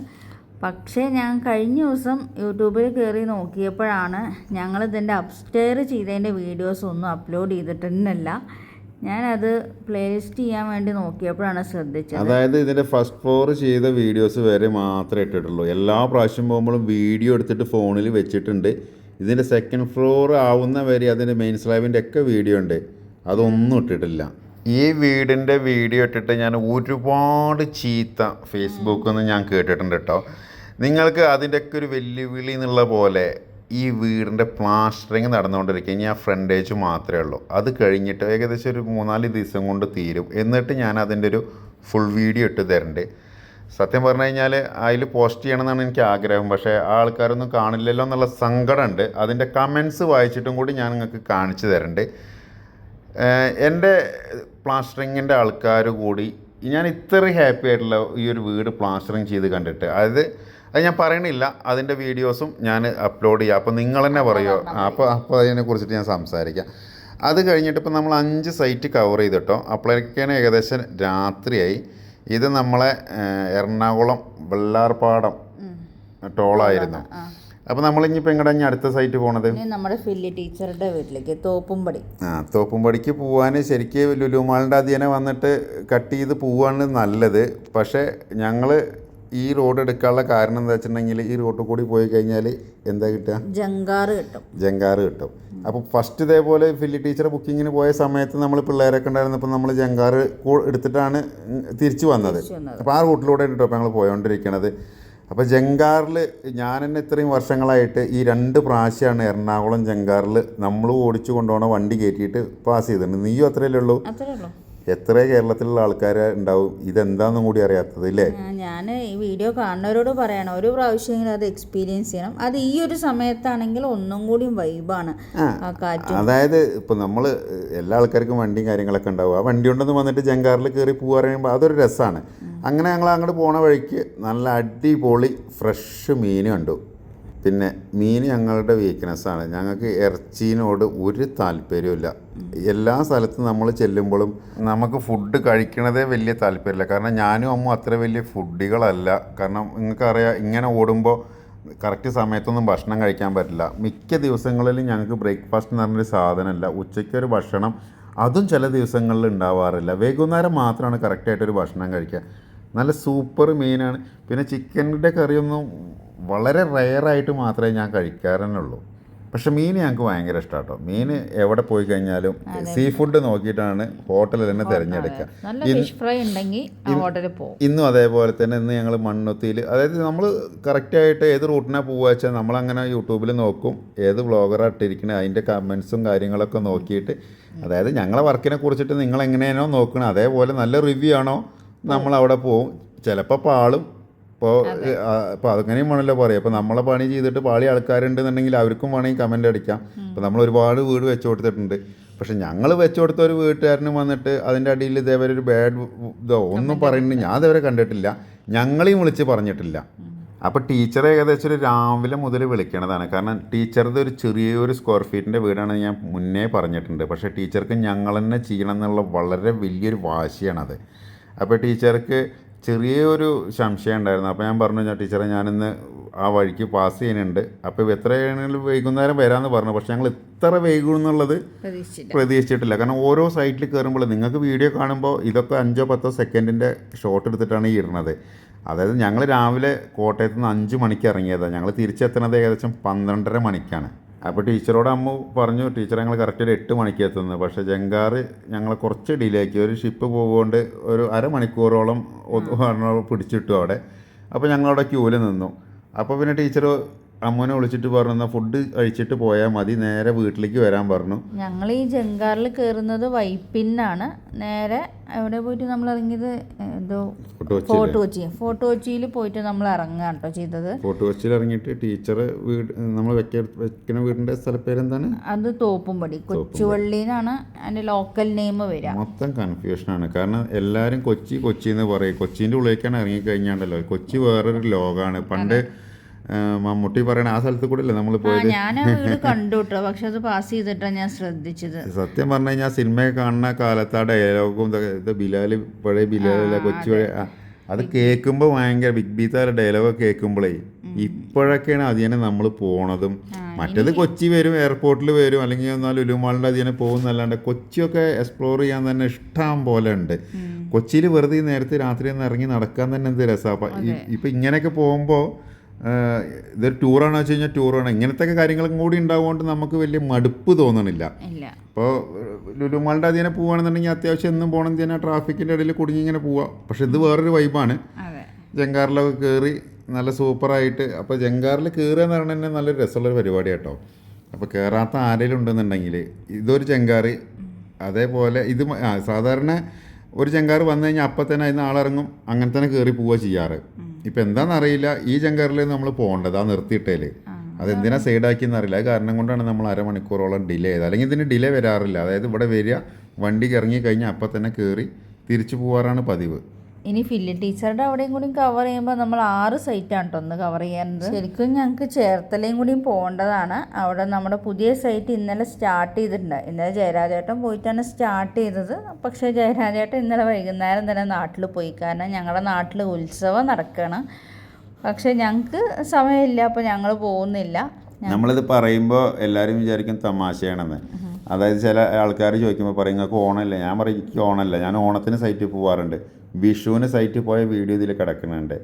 പക്ഷേ ഞാൻ കഴിഞ്ഞ ദിവസം യൂട്യൂബിൽ കയറി നോക്കിയപ്പോഴാണ് ഞങ്ങളിതിൻ്റെ അപ്സ്റ്റെയർ ചെയ്തതിൻ്റെ വീഡിയോസ് ഒന്നും അപ്ലോഡ് ചെയ്തിട്ടില്ല. ഞാനത് പ്ലേലിസ്റ്റ് ചെയ്യാൻ വേണ്ടി നോക്കിയപ്പോഴാണ് ശ്രദ്ധിച്ചത്. അതായത് ഇതിൻ്റെ ഫസ്റ്റ് ഫ്ലോർ ചെയ്ത വീഡിയോസ് വരെ മാത്രമേ ഇട്ടിട്ടുള്ളൂ. എല്ലാ പ്രാവശ്യം പോകുമ്പോഴും വീഡിയോ എടുത്തിട്ട് ഫോണിൽ വെച്ചിട്ടുണ്ട്. ഇതിൻ്റെ സെക്കൻഡ് ഫ്ലോർ ആവുന്ന വരെ അതിൻ്റെ മെയിൻ സ്ലാബിൻ്റെ ഒക്കെ വീഡിയോ ഉണ്ട്, അതൊന്നും ഇട്ടിട്ടില്ല. ഈ വീടിൻ്റെ വീഡിയോ ഇട്ടിട്ട് ഞാൻ ഒരുപാട് ചീത്ത ഫേസ്ബുക്കിൽ നിന്ന് ഞാൻ കേട്ടിട്ടുണ്ട് കേട്ടോ. നിങ്ങൾക്ക് അതിൻ്റെയൊക്കെ ഒരു വെല്ലുവിളി എന്നുള്ള പോലെ ഈ വീടിൻ്റെ പ്ലാസ്റ്ററിങ് നടന്നുകൊണ്ടിരിക്കുക. ഇനി ആ ഫ്രണ്ടേജ് മാത്രമേ ഉള്ളൂ. അത് കഴിഞ്ഞിട്ട് ഏകദേശം ഒരു 3-4 ദിവസം കൊണ്ട് തീരും. എന്നിട്ട് ഞാൻ അതിൻ്റെ ഒരു ഫുൾ വീഡിയോ ഇട്ട് തരുന്നുണ്ട്. സത്യം പറഞ്ഞു കഴിഞ്ഞാൽ അതിൽ പോസ്റ്റ് ചെയ്യണമെന്നാണ് എനിക്ക് ആഗ്രഹം. പക്ഷേ ആ ആൾക്കാരൊന്നും കാണില്ലല്ലോ എന്നുള്ള സങ്കടമുണ്ട്. അതിൻ്റെ കമൻസ് വായിച്ചിട്ടും കൂടി ഞാൻ നിങ്ങൾക്ക് കാണിച്ചു തരുന്നുണ്ട്. എൻ്റെ പ്ലാസ്റ്ററിങ്ങിൻ്റെ ആൾക്കാർ കൂടി ഞാൻ ഇത്ര ഹാപ്പി ആയിട്ടുള്ള ഈ ഒരു വീട് പ്ലാസ്റ്ററിങ് ചെയ്ത് കണ്ടിട്ട്, അത് ഞാൻ പറയണില്ല, അതിൻ്റെ വീഡിയോസും ഞാൻ അപ്ലോഡ് ചെയ്യാം. അപ്പോൾ നിങ്ങൾ തന്നെ പറയുമോ? അപ്പോൾ അതിനെക്കുറിച്ചിട്ട് ഞാൻ സംസാരിക്കാം. അത് കഴിഞ്ഞിട്ട് ഇപ്പോൾ നമ്മൾ 5 സൈറ്റ് കവർ ചെയ്തിട്ടോ. അപ്പോഴേക്കാണ് ഏകദേശം രാത്രിയായി. ഇത് നമ്മളെ എറണാകുളം വെള്ളാർപാടം ടോളായിരുന്നു. അപ്പോൾ നമ്മളിപ്പോൾ എങ്ങോട്ടാണ് അടുത്ത സൈറ്റ് പോണത്? നമ്മുടെ ഫില്ലി ടീച്ചറുടെ വീട്ടിലേക്ക്, തോപ്പുംപടി. തോപ്പുംപടിക്ക് പോകാൻ ശരിക്കും ലുലുമാളിൻ്റെ അതിനെ വന്നിട്ട് കട്ട് ചെയ്ത് പോവാണ് നല്ലത്. പക്ഷേ ഞങ്ങൾ ഈ റോഡ് എടുക്കാനുള്ള കാരണം എന്താ വെച്ചിട്ടുണ്ടെങ്കിൽ, ഈ റോഡിൽ കൂടി പോയി കഴിഞ്ഞാൽ എന്താ കിട്ടുക? ജങ്കാറ് കിട്ടും. അപ്പോൾ ഫസ്റ്റ് ഇതേപോലെ ഫില്ലി ടീച്ചർ ബുക്കിങ്ങിന് പോയ സമയത്ത് നമ്മൾ പിള്ളേരൊക്കെ ഉണ്ടായിരുന്നപ്പോൾ നമ്മൾ ജങ്കാറ് എടുത്തിട്ടാണ് തിരിച്ചു വന്നത്. അപ്പോൾ ആ റൂട്ടിലൂടെ കേട്ടോ അപ്പോൾ ഞങ്ങൾ പോയോണ്ടിരിക്കണത്. അപ്പോൾ ജങ്കാറിൽ ഞാൻ തന്നെ ഇത്രയും വർഷങ്ങളായിട്ട് ഈ 2 പ്രാവശ്യമാണ് എറണാകുളം ജങ്കാറിൽ നമ്മൾ ഓടിച്ചു കൊണ്ടുപോകണ വണ്ടി കയറ്റിയിട്ട് പാസ് ചെയ്തിട്ടുണ്ട്. നീയും അത്രയല്ലേ ഉള്ളൂ? എത്ര കേരളത്തിലുള്ള ആൾക്കാർ ഉണ്ടാവും ഇതെന്താണെന്നും കൂടി അറിയാത്തത് ഇല്ലേ? ഞാൻ ഈ വീഡിയോ കാണുന്നവരോട് പറയണം, ഒരു പ്രാവശ്യമെങ്കിലും അത് എക്സ്പീരിയൻസ് ചെയ്യണം. അത് ഈ ഒരു സമയത്താണെങ്കിൽ ഒന്നും കൂടി വൈബാണ്. അതായത് ഇപ്പോൾ നമ്മൾ എല്ലാ ആൾക്കാർക്കും വണ്ടിയും കാര്യങ്ങളൊക്കെ ഉണ്ടാവും. ആ വണ്ടി കൊണ്ടൊന്ന് വന്നിട്ട് ജങ്കാറിൽ കയറി പോകാറുമ്പോൾ അതൊരു രസമാണ്. അങ്ങനെ ഞങ്ങൾ അങ്ങോട്ട് പോണ വഴിക്ക് നല്ല അടിപൊളി ഫ്രഷ് മീൻ കണ്ടു. പിന്നെ മീൻ ഞങ്ങളുടെ വീക്ക്നെസ്സാണ്. ഞങ്ങൾക്ക് ഇറച്ചീനോട് ഒരു താല്പര്യമില്ല. എല്ലാ സ്ഥലത്തും നമ്മൾ ചെല്ലുമ്പോഴും നമുക്ക് ഫുഡ് കഴിക്കണതേ വലിയ താല്പര്യമില്ല. കാരണം ഞാനും അമ്മ അത്ര വലിയ ഫുഡികളല്ല. കാരണം നിങ്ങൾക്കറിയാം, ഇങ്ങനെ ഓടുമ്പോൾ കറക്റ്റ് സമയത്തൊന്നും ഭക്ഷണം കഴിക്കാൻ പറ്റില്ല. മിക്ക ദിവസങ്ങളിലും ഞങ്ങൾക്ക് ബ്രേക്ക്ഫാസ്റ്റ് എന്ന് പറഞ്ഞൊരു സാധനമല്ല. ഉച്ചയ്ക്കൊരു ഭക്ഷണം അതും ചില ദിവസങ്ങളിൽ ഉണ്ടാവാറില്ല. വൈകുന്നേരം മാത്രമാണ് കറക്റ്റായിട്ടൊരു ഭക്ഷണം കഴിക്കുക. നല്ല സൂപ്പർ മീനാണ്. പിന്നെ ചിക്കൻ്റെ കറിയൊന്നും വളരെ റെയറായിട്ട് മാത്രമേ ഞാൻ കഴിക്കാറുള്ളൂ. പക്ഷെ മീൻ ഞങ്ങൾക്ക് ഭയങ്കര ഇഷ്ടമാണ് കേട്ടോ. മീൻ എവിടെ പോയി കഴിഞ്ഞാലും സീ ഫുഡ് നോക്കിയിട്ടാണ് ഹോട്ടലിൽ തന്നെ തിരഞ്ഞെടുക്കുക. നല്ല ഫിഷ് ഫ്രൈ ഉണ്ടെങ്കിൽ ഹോട്ടലിൽ പോകും. ഇന്നും അതേപോലെ തന്നെ ഇന്ന് ഞങ്ങൾ മണ്ണുത്തിയിൽ, അതായത് നമ്മൾ കറക്റ്റായിട്ട് ഏത് റൂട്ടിനാണ് പോവുക വെച്ചാൽ നമ്മളങ്ങനെ യൂട്യൂബിൽ നോക്കും, ഏത് വ്ളോഗറായിട്ടിരിക്കണേ അതിൻ്റെ കമൻസും കാര്യങ്ങളൊക്കെ നോക്കിയിട്ട്, അതായത് ഞങ്ങളെ വർക്കിനെ കുറിച്ചിട്ട് നിങ്ങൾ എങ്ങനെയാണോ നോക്കണം അതേപോലെ നല്ല റിവ്യൂ ആണോ നമ്മളവിടെ പോവും. ചിലപ്പോൾ പാളും. അപ്പോൾ അതങ്ങനെയും വേണമല്ലോ പറയാം. അപ്പോൾ നമ്മളെ പണി ചെയ്തിട്ട് പാളി ആൾക്കാരുണ്ടെന്നുണ്ടെങ്കിൽ അവർക്കും വേണമെങ്കിൽ കമൻ്റ് അടിക്കാം. അപ്പോൾ നമ്മൾ ഒരുപാട് വീട് വെച്ച് കൊടുത്തിട്ടുണ്ട്. പക്ഷെ ഞങ്ങൾ വെച്ച് കൊടുത്ത ഒരു വീട്ടുകാരനും വന്നിട്ട് അതിൻ്റെ അടിയിൽ ഇതേവരെ ഒരു ബാഡ് ഇതോ ഒന്നും പറയുന്നത് ഞാൻ ഇതുവരെ കണ്ടിട്ടില്ല, ഞങ്ങളെയും വിളിച്ച് പറഞ്ഞിട്ടില്ല. അപ്പോൾ ടീച്ചർ ഏകദേശം ഒരു രാവിലെ മുതൽ വിളിക്കണതാണ്. കാരണം ടീച്ചറുടെ ഒരു ചെറിയൊരു സ്ക്വയർ ഫീറ്റിൻ്റെ വീടാണെന്ന് ഞാൻ മുന്നേ പറഞ്ഞിട്ടുണ്ട്. പക്ഷേ ടീച്ചർക്ക് ഞങ്ങൾ തന്നെ ചെയ്യണം എന്നുള്ള വളരെ വലിയൊരു വാശിയാണത്. അപ്പോൾ ടീച്ചർക്ക് ചെറിയൊരു സംശയം ഉണ്ടായിരുന്നു. അപ്പോൾ ഞാൻ പറഞ്ഞു, ഞാൻ ടീച്ചറെ ഞാനിന്ന് ആ വഴിക്ക് പാസ് ചെയ്യുന്നുണ്ട്, അപ്പോൾ എത്രയാണെങ്കിലും വൈകുന്നേരം വരാമെന്ന് പറഞ്ഞു. പക്ഷേ ഞങ്ങൾ ഇത്ര വൈകും എന്നുള്ളത് പ്രതീക്ഷിച്ചിട്ടില്ല. കാരണം ഓരോ സൈറ്റിൽ കയറുമ്പോൾ നിങ്ങൾക്ക് വീഡിയോ കാണുമ്പോൾ ഇതൊക്കെ 5-10 സെക്കൻഡിൻ്റെ ഷോട്ട് എടുത്തിട്ടാണ് ഈ ഇടുന്നത്. അതായത് ഞങ്ങൾ രാവിലെ കോട്ടയത്ത് നിന്ന് 5 മണിക്ക് ഇറങ്ങിയതാണ്. ഞങ്ങൾ തിരിച്ചെത്തുന്നത് ഏകദേശം 12:30 മണിക്കാണ്. അപ്പോൾ ടീച്ചറോട് അമ്മ പറഞ്ഞു, ടീച്ചർ ഞങ്ങൾ കറക്റ്റ് ഒരു 8 മണിക്ക് എത്തുന്നത്. പക്ഷേ ജങ്കാർ ഞങ്ങൾ കുറച്ച് ഡിലേ ആക്കി. ഒരു ഷിപ്പ് പോകുകൊണ്ട് ഒരു അരമണിക്കൂറോളം പിടിച്ചിട്ടു അവിടെ. അപ്പോൾ ഞങ്ങളവിടെ ക്യൂവിൽ നിന്നു. അപ്പോൾ പിന്നെ ടീച്ചർ അമ്മൂനെ വിളിച്ചിട്ട് പറഞ്ഞു, ഫുഡ് കഴിച്ചിട്ട് പോയാൽ മതി, നേരെ വീട്ടിലേക്ക് വരാൻ പറഞ്ഞു. ഞങ്ങൾ ഈ ജങ്കാറിൽ കയറുന്നത് വൈപ്പിന്നാണ്. നേരെ എവിടെ പോയിട്ട് നമ്മൾ ഇറങ്ങിയത്, എന്തോ ഫോർട്ട് കൊച്ചിയിൽ പോയിട്ട് നമ്മൾ ഇറങ്ങുക കേട്ടോ ചെയ്തത്. ഫോർട്ട് കൊച്ചിയിൽ ഇറങ്ങിയിട്ട് ടീച്ചർ വീട് നമ്മൾ വെക്കുന്ന വീടിൻ്റെ സ്ഥലപ്പേരെന്താണ്? അത് തോപ്പുംപടി, കൊച്ചുവള്ളിന്നാണ് അതിൻ്റെ ലോക്കൽ നെയിം വരിക. മൊത്തം കൺഫ്യൂഷനാണ്. കാരണം എല്ലാവരും കൊച്ചി കൊച്ചി എന്ന് പറയും. കൊച്ചിൻ്റെ ഉള്ളിലേക്കാണ് ഇറങ്ങിക്കഴിഞ്ഞാണ്ടല്ലോ. കൊച്ചി വേറൊരു ലോകമാണ്. പണ്ട് മമ്മൂട്ടി പറയണ ആ സ്ഥലത്ത് കൂടെ അല്ലേ നമ്മൾ പോയത്. ഞാൻ വീട് കണ്ടു കേട്ടോ, പക്ഷെ അത് പാസ് ചെയ്തിട്ടാണ് ഞാൻ ശ്രദ്ധിച്ചത്. സത്യം പറഞ്ഞു കഴിഞ്ഞാൽ സിനിമയെ കാണുന്ന കാലത്ത് ആ ഡയലോഗും ഇത് ബിലാൽ പഴയ ബിലാലല്ല കൊച്ചി വഴി അത് കേൾക്കുമ്പോൾ ഭയങ്കര ബിഗ് ബീത്താലെ ഡയലോഗ് കേൾക്കുമ്പോഴേ ഇപ്പോഴൊക്കെയാണ് അതിനെ നമ്മൾ പോണതും. മറ്റേത് കൊച്ചി വരും, എയർപോർട്ടിൽ വരും, അല്ലെങ്കിൽ എന്നാൽ ലുലുമാളിൻ്റെ അതിനെ പോകുന്നല്ലാണ്ട് കൊച്ചിയൊക്കെ എക്സ്പ്ലോർ ചെയ്യാൻ തന്നെ ഇഷ്ടം പോലെ ഉണ്ട്. കൊച്ചിയിൽ വെറുതെ നേരത്തെ രാത്രി ഒന്ന് ഇറങ്ങി നടക്കാൻ തന്നെ എന്ത് രസമാണ്. ഇപ്പം ഇങ്ങനെയൊക്കെ പോകുമ്പോൾ ഇതൊരു ടൂറാണെന്ന് വെച്ച് കഴിഞ്ഞാൽ ടൂറാണ്. ഇങ്ങനത്തെ കാര്യങ്ങളും കൂടി ഉണ്ടാവുകൊണ്ട് നമുക്ക് വലിയ മടുപ്പ് തോന്നണില്ല. അപ്പോൾ ലുലുമാളിൻ്റെ അതിനെ പോവുകയാണെന്നുണ്ടെങ്കിൽ അത്യാവശ്യം എന്നും പോകണം തന്നെ ട്രാഫിക്കിൻ്റെ ഇടയിൽ കുടുങ്ങി ഇങ്ങനെ പോവാം. പക്ഷെ ഇത് വേറൊരു വൈബാണ്. ജങ്കാറിലൊക്കെ കയറി നല്ല സൂപ്പറായിട്ട്. അപ്പോൾ ജങ്കാറിൽ കയറുക എന്ന് പറഞ്ഞാൽ തന്നെ നല്ലൊരു രസമുള്ളൊരു പരിപാടി കേട്ടോ. അപ്പോൾ കയറാത്ത ആരെങ്കിലും ഉണ്ടെന്നുണ്ടെങ്കിൽ ഇതൊരു ജങ്കാറ്. അതേപോലെ ഇത് സാധാരണ ഒരു ജങ്കാറ് വന്നു കഴിഞ്ഞാൽ അപ്പം തന്നെ അതിന് ആളിറങ്ങും, അങ്ങനെ തന്നെ കയറി പോവുക ചെയ്യാറ്. ഇപ്പം എന്താണെന്നറിയില്ല ഈ ജങ്കാറിൽ നമ്മൾ പോകേണ്ടത് ആ നിർത്തിയിട്ടേൽ അതെന്തിനാ സൈഡാക്കിയെന്ന് അറിയില്ല. അത് കാരണം കൊണ്ടാണ് നമ്മൾ അരമണിക്കൂറോളം ഡിലേ ചെയ്തത്. അല്ലെങ്കിൽ ഇതിന് ഡിലേ വരാറില്ല. അതായത് ഇവിടെ വരിക, വണ്ടി ഇറങ്ങി കഴിഞ്ഞാൽ അപ്പം തന്നെ കയറി തിരിച്ചു പോകാറാണ് പതിവ്. ഇനി ഫില്ലി ടീച്ചറുടെ അവിടെയും കൂടി കവർ ചെയ്യുമ്പോൾ നമ്മൾ 6 സൈറ്റാണ് കേട്ടോ ഒന്ന് കവർ ചെയ്യാറുണ്ട്. ശരിക്കും ഞങ്ങൾക്ക് ചേർത്തലയും കൂടിയും പോകേണ്ടതാണ്. അവിടെ നമ്മുടെ പുതിയ സൈറ്റ് ഇന്നലെ സ്റ്റാർട്ട് ചെയ്തിട്ടുണ്ട്. ഇന്നലെ ജയരാജേട്ടൻ പോയിട്ടാണ് സ്റ്റാർട്ട് ചെയ്തത്. പക്ഷേ ജയരാജേട്ടൻ ഇന്നലെ വൈകുന്നേരം തന്നെ നാട്ടിൽ പോയി. കാരണം ഞങ്ങളുടെ നാട്ടിൽ ഉത്സവം നടക്കുകയാണ്. പക്ഷേ ഞങ്ങൾക്ക് സമയമില്ല, അപ്പോൾ ഞങ്ങൾ പോകുന്നില്ല. നമ്മളിത് പറയുമ്പോൾ എല്ലാവരും വിചാരിക്കും തമാശയാണെന്ന്. അതായത് ചില ആൾക്കാർ ചോദിക്കുമ്പോൾ പറയും നിങ്ങൾക്ക് ഓണമല്ല. ഞാൻ പറയും എനിക്ക് ഓണമല്ല, ഞാൻ ഓണത്തിന് സൈറ്റിൽ പോകാറുണ്ട്. വിഷുവിന് സൈറ്റിൽ പോയ വീഡിയോ ഇതിൽ കിടക്കുന്നുണ്ട്.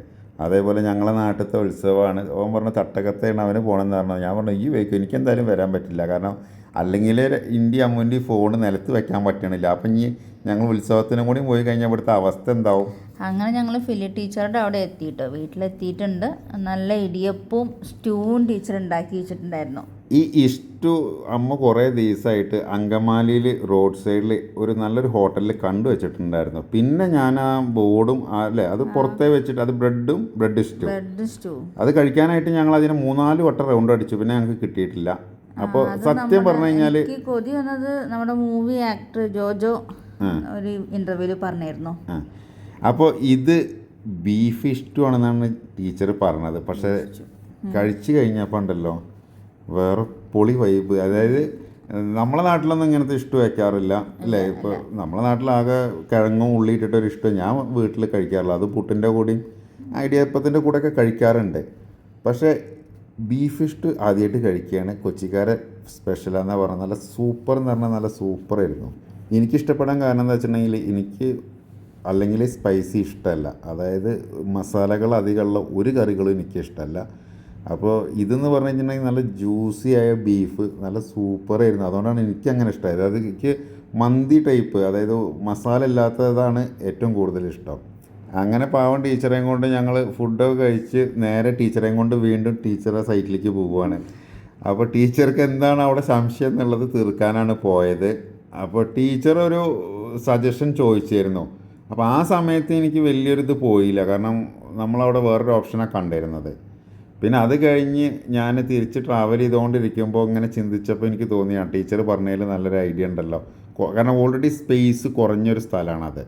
അതേപോലെ ഞങ്ങളെ നാട്ടിലത്തെ ഉത്സവമാണ്. ഓൻ പറഞ്ഞ തട്ടകത്താണ് അവന് പോകണമെന്ന് പറഞ്ഞത്. ഞാൻ പറഞ്ഞു ഈ വയ്ക്കും, എനിക്കെന്തായാലും വരാൻ പറ്റില്ല. കാരണം അല്ലെങ്കിൽ ഇന്ത്യ അമ്മൂൻ്റെ ഫോൺ നിലത്ത് വെക്കാൻ പറ്റണില്ല. അപ്പം ഇനി ഞങ്ങൾ ഉത്സവത്തിനും കൂടി പോയി കഴിഞ്ഞാൽ ഇവിടുത്തെ അവസ്ഥ എന്താവും. അങ്ങനെ ഞങ്ങൾ ഫില്ലി ടീച്ചറുടെ അവിടെ എത്തിയിട്ട് വീട്ടിലെത്തിയിട്ടുണ്ട്. നല്ല ഇടിയപ്പവും സ്റ്റൂവും ടീച്ചർ ഉണ്ടാക്കി വെച്ചിട്ടുണ്ടായിരുന്നു. ഈ ഇഷ്ടു അമ്മ കുറേ ദിവസമായിട്ട് അങ്കമാലിയിൽ റോഡ് സൈഡിൽ ഒരു നല്ലൊരു ഹോട്ടലിൽ കണ്ടു വെച്ചിട്ടുണ്ടായിരുന്നു. പിന്നെ ഞാൻ ആ ബോർഡും അല്ലേ അത് പുറത്തേ വെച്ചിട്ട് അത് ബ്രെഡ് സ്റ്റൂ അത് കഴിക്കാനായിട്ട് ഞങ്ങൾ അതിന് 3-4 വട്ടം റൗണ്ട് അടിച്ചു. പിന്നെ ഞങ്ങൾക്ക് കിട്ടിയിട്ടില്ല. അപ്പോൾ സത്യം പറഞ്ഞു കഴിഞ്ഞാൽ കൊതി വന്നത് നമ്മുടെ മൂവി ആക്ടർ ജോജോ ഒരു ഇൻ്റർവ്യൂവിൽ പറഞ്ഞിരുന്നു. അപ്പോൾ ഇത് ബീഫ് ഇഷ്ടു ആണെന്നാണ് ടീച്ചർ പറഞ്ഞത്. പക്ഷേ കഴിച്ചു കഴിഞ്ഞപ്പോൾ ഉണ്ടല്ലോ വേറെ പൊളി വൈബ്. അതായത് നമ്മളെ നാട്ടിലൊന്നും ഇങ്ങനത്തെ ഇഷ്ടം വയ്ക്കാറില്ല അല്ലേ. ഇപ്പോൾ നമ്മളെ നാട്ടിലാകെ കിഴങ്ങും ഉള്ളി ഇട്ടിട്ടൊരു ഇഷ്ടം ഞാൻ വീട്ടിൽ കഴിക്കാറില്ല. അത് പുട്ടിൻ്റെ കൂടെയും ഇടിയപ്പത്തിൻ്റെ കൂടെയൊക്കെ കഴിക്കാറുണ്ട്. പക്ഷേ ബീഫ് ഇഷ്ടം ആദ്യമായിട്ട് കഴിക്കുകയാണ്. കൊച്ചിക്കാരെ സ്പെഷ്യലാണെന്നാണ് പറഞ്ഞത്. നല്ല സൂപ്പർ എന്ന് പറഞ്ഞാൽ നല്ല സൂപ്പറായിരുന്നു. എനിക്കിഷ്ടപ്പെടാൻ കാരണം എന്താ വെച്ചിട്ടുണ്ടെങ്കിൽ എനിക്ക് അല്ലെങ്കിൽ സ്പൈസി ഇഷ്ടമല്ല. അതായത് മസാലകൾ അധികമുള്ള ഒരു കറികളും എനിക്കിഷ്ടമല്ല. അപ്പോൾ ഇതെന്ന് പറഞ്ഞു കഴിഞ്ഞിട്ടുണ്ടെങ്കിൽ നല്ല ജ്യൂസി ആയ ബീഫ് നല്ല സൂപ്പറായിരുന്നു. അതുകൊണ്ടാണ് എനിക്കങ്ങനെ ഇഷ്ടമായത്. അത് എനിക്ക് മന്തി ടൈപ്പ്, അതായത് മസാല ഇല്ലാത്തതാണ് ഏറ്റവും കൂടുതൽ ഇഷ്ടം. അങ്ങനെ പാവം ടീച്ചറേയും കൊണ്ട് ഞങ്ങൾ ഫുഡൊക്കെ കഴിച്ച് നേരെ ടീച്ചറേയും കൊണ്ട് വീണ്ടും ടീച്ചറെ സൈറ്റിലേക്ക് പോവുകയാണ്. അപ്പോൾ ടീച്ചർക്ക് എന്താണ് അവിടെ സംശയം എന്നുള്ളത് തീർക്കാനാണ് പോയത്. അപ്പോൾ ടീച്ചർ ഒരു സജഷൻ ചോദിച്ചിരുന്നു. അപ്പോൾ ആ സമയത്ത് എനിക്ക് വലിയൊരിത് പോയില്ല, കാരണം നമ്മളവിടെ വേറൊരു ഓപ്ഷനാണ് കണ്ടിരുന്നത്. പിന്നെ അത് കഴിഞ്ഞ് ഞാൻ തിരിച്ച് ട്രാവൽ ചെയ്തുകൊണ്ടിരിക്കുമ്പോൾ ഇങ്ങനെ ചിന്തിച്ചപ്പോൾ എനിക്ക് തോന്നിയാണ് ടീച്ചർ പറഞ്ഞതിൽ നല്ലൊരു ഐഡിയ ഉണ്ടല്ലോ. കാരണം ഓൾറെഡി സ്പേസ് കുറഞ്ഞൊരു സ്ഥലമാണത്.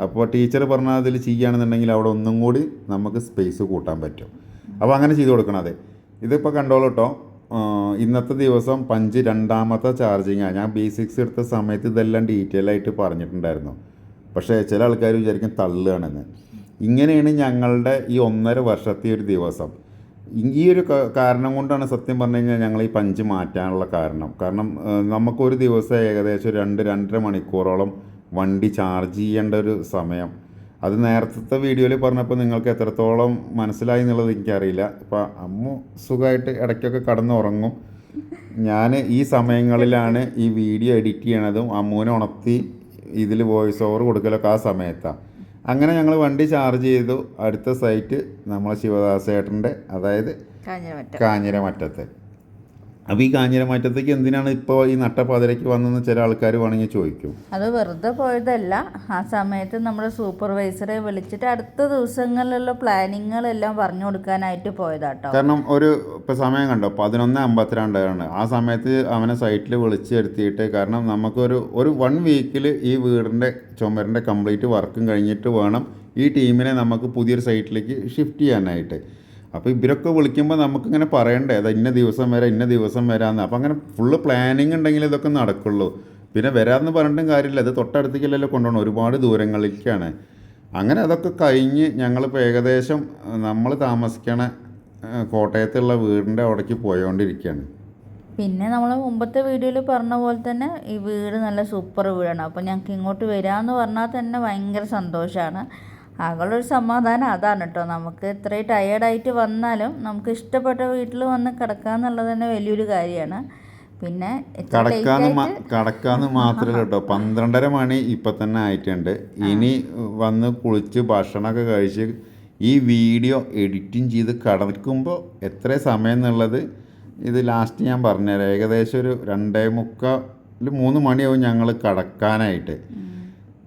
അപ്പോൾ ടീച്ചർ പറഞ്ഞാൽ അതിൽ ചെയ്യുകയാണെന്നുണ്ടെങ്കിൽ അവിടെ ഒന്നും കൂടി നമുക്ക് സ്പേസ് കൂട്ടാൻ പറ്റും. അപ്പോൾ അങ്ങനെ ചെയ്ത് കൊടുക്കണത്. ഇതിപ്പോൾ കണ്ടോളൂ കേട്ടോ. ഇന്നത്തെ ദിവസം 2ാമത്തെ ചാർജിങ്ങാണ്. ഞാൻ ബേസിക്സ് എടുത്ത സമയത്ത് ഇതെല്ലാം ഡീറ്റെയിൽ ആയിട്ട് പറഞ്ഞിട്ടുണ്ടായിരുന്നു. പക്ഷേ ചില ആൾക്കാർ വിചാരിക്കും തള്ളുകയാണെന്ന്. ഇങ്ങനെയാണ് ഞങ്ങളുടെ ഈ 1.5 വർഷത്തെ ഒരു ദിവസം. ഈ ഒരു കാരണം കൊണ്ടാണ് സത്യം പറഞ്ഞു കഴിഞ്ഞാൽ ഞങ്ങൾ ഈ പഞ്ച് മാറ്റാനുള്ള കാരണം നമുക്കൊരു ദിവസം ഏകദേശം 2-2.5 മണിക്കൂറോളം വണ്ടി ചാർജ് ചെയ്യേണ്ട ഒരു സമയം. അത് നേരത്തെ വീഡിയോയിൽ പറഞ്ഞപ്പോൾ നിങ്ങൾക്ക് എത്രത്തോളം മനസ്സിലായി എന്നുള്ളത് എനിക്കറിയില്ല. ഇപ്പോൾ അമ്മു സുഖമായിട്ട് ഇടയ്ക്കൊക്കെ കടന്നുറങ്ങും. ഞാൻ ഈ സമയങ്ങളിലാണ് ഈ വീഡിയോ എഡിറ്റ് ചെയ്യണതും അമ്മുവിനെ ഉണർത്തി ഇതിൽ വോയിസ് ഓവർ കൊടുക്കലൊക്കെ ആ സമയത്താണ്. അങ്ങനെ ഞങ്ങൾ വണ്ടി ചാർജ് ചെയ്തു. അടുത്ത സൈറ്റ് നമ്മളെ ശിവദാസേട്ടൻ്റെ, അതായത് കാഞ്ഞിരമറ്റത്ത്. അപ്പോൾ ഈ കാഞ്ഞിരമറ്റത്തേക്ക് എന്തിനാണ് ഇപ്പോൾ ഈ നട്ടപ്പാതിരയ്ക്ക് വന്നെന്ന് ചില ആൾക്കാർ വേണമെങ്കിൽ ചോദിക്കും. അത് വെറുതെ പോയതല്ല. ആ സമയത്ത് നമ്മുടെ സൂപ്പർവൈസറെ വിളിച്ചിട്ട് അടുത്ത ദിവസങ്ങളിലുള്ള പ്ലാനിങ്ങുകളെല്ലാം പറഞ്ഞു കൊടുക്കാനായിട്ട് പോയതാട്ടോ. കാരണം ഇപ്പോൾ സമയം കണ്ടോ 11:52 ആ സമയത്ത് അവനെ സൈറ്റിൽ വിളിച്ച് വരുത്തിയിട്ട്, കാരണം നമുക്കൊരു 1 വീക്കിൽ ഈ വീടിൻ്റെ ചുമരിൻ്റെ കംപ്ലീറ്റ് വർക്കും കഴിഞ്ഞിട്ട് വേണം ഈ ടീമിനെ നമുക്ക് പുതിയൊരു സൈറ്റിലേക്ക് ഷിഫ്റ്റ് ചെയ്യാനായിട്ട്. അപ്പോൾ ഇവരൊക്കെ വിളിക്കുമ്പോൾ നമുക്കിങ്ങനെ പറയണ്ടേ, അത് ഇന്ന ദിവസം വരാമെന്ന്. അപ്പോൾ അങ്ങനെ ഫുള്ള് പ്ലാനിങ് ഉണ്ടെങ്കിൽ ഇതൊക്കെ നടക്കുള്ളൂ. പിന്നെ വരാമെന്ന് പറഞ്ഞിട്ടും കാര്യമില്ല, അത് തൊട്ടടുത്തേക്കല്ലല്ലോ കൊണ്ടുപോകണം, ഒരുപാട് ദൂരങ്ങളിലേക്കാണ്. അങ്ങനെ അതൊക്കെ കഴിഞ്ഞ് ഞങ്ങളിപ്പോൾ ഏകദേശം നമ്മൾ താമസിക്കണ കോട്ടയത്തുള്ള വീടിൻ്റെ അവിടേക്ക് പോയോണ്ടിരിക്കുകയാണ്. പിന്നെ നമ്മൾ മുമ്പത്തെ വീഡിയോയിൽ പറഞ്ഞ പോലെ തന്നെ ഈ വീട് നല്ല സൂപ്പർ വീടാണ്. അപ്പോൾ ഞങ്ങൾക്ക് ഇങ്ങോട്ട് വരാമെന്ന് പറഞ്ഞാൽ തന്നെ ഭയങ്കര സന്തോഷമാണ്. ആകെയുള്ളൊരു സമാധാനം അതാണ് കേട്ടോ. നമുക്ക് ഇത്രയും ടയേർഡായിട്ട് വന്നാലും നമുക്ക് ഇഷ്ടപ്പെട്ട വീട്ടിൽ വന്ന് കിടക്കാന്നുള്ളത് തന്നെ വലിയൊരു കാര്യമാണ്. പിന്നെ കിടക്കാന്ന് മാത്രമല്ല കേട്ടോ, 12:30 മണി ഇപ്പം തന്നെ ആയിട്ടുണ്ട്. ഇനി വന്ന് കുളിച്ച് ഭക്ഷണമൊക്കെ കഴിച്ച് ഈ വീഡിയോ എഡിറ്റിങ് ചെയ്ത് കിടക്കുമ്പോൾ എത്ര സമയം എന്നുള്ളത് ഇത് ലാസ്റ്റ് ഞാൻ പറഞ്ഞുതരാം. ഏകദേശം ഒരു 2:45-3 മണിയാവും ഞങ്ങൾ കിടക്കാനായിട്ട്.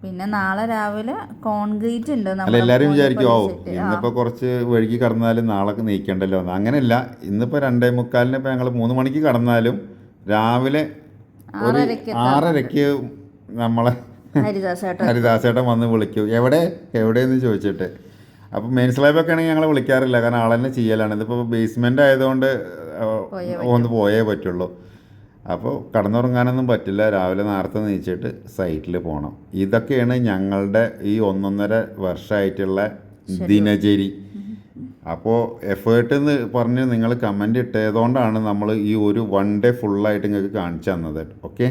പിന്നെ നാളെ രാവിലെ കോൺക്രീറ്റ് ഉണ്ട്. അല്ല, എല്ലാവരും വിചാരിക്കും ഇന്നിപ്പോൾ കുറച്ച് വഴുകി കടന്നാലും നാളെ നീക്കണ്ടല്ലോ എന്ന്. അങ്ങനെയല്ല, ഇന്നിപ്പോൾ 2:45 ഇപ്പോൾ ഞങ്ങൾ 3 മണിക്ക് കടന്നാലും രാവിലെ ഒരു 6:30 നമ്മളെ ഹരിദാസേട്ടൻ വന്ന് വിളിക്കും, എവിടെയെന്ന് ചോദിച്ചിട്ട്. അപ്പോൾ മെയിൻ സ്ലാബൊക്കെ ആണെങ്കിൽ ഞങ്ങൾ വിളിക്കാറില്ല, കാരണം ആൾ തന്നെ ചെയ്യലാണ്. ഇതിപ്പോൾ ബേസ്മെൻ്റ് ആയതുകൊണ്ട് ഒന്ന് പോയേ പറ്റുള്ളൂ. അപ്പോൾ കടന്നുറങ്ങാനൊന്നും പറ്റില്ല, രാവിലെ നേരത്തെ നീച്ചിട്ട് സൈറ്റിൽ പോകണം. ഇതൊക്കെയാണ് ഞങ്ങളുടെ ഈ 1.5 വർഷമായിട്ടുള്ള ദിനചരി. അപ്പോൾ എഫേർട്ട് എന്ന് പറഞ്ഞ് നിങ്ങൾ കമൻ്റ് ഇട്ടതുകൊണ്ടാണ് നമ്മൾ ഈ ഒരു 1 ഡേ ഫുള്ളായിട്ട് നിങ്ങൾക്ക് കാണിച്ചു തന്നത്. ഓക്കെ.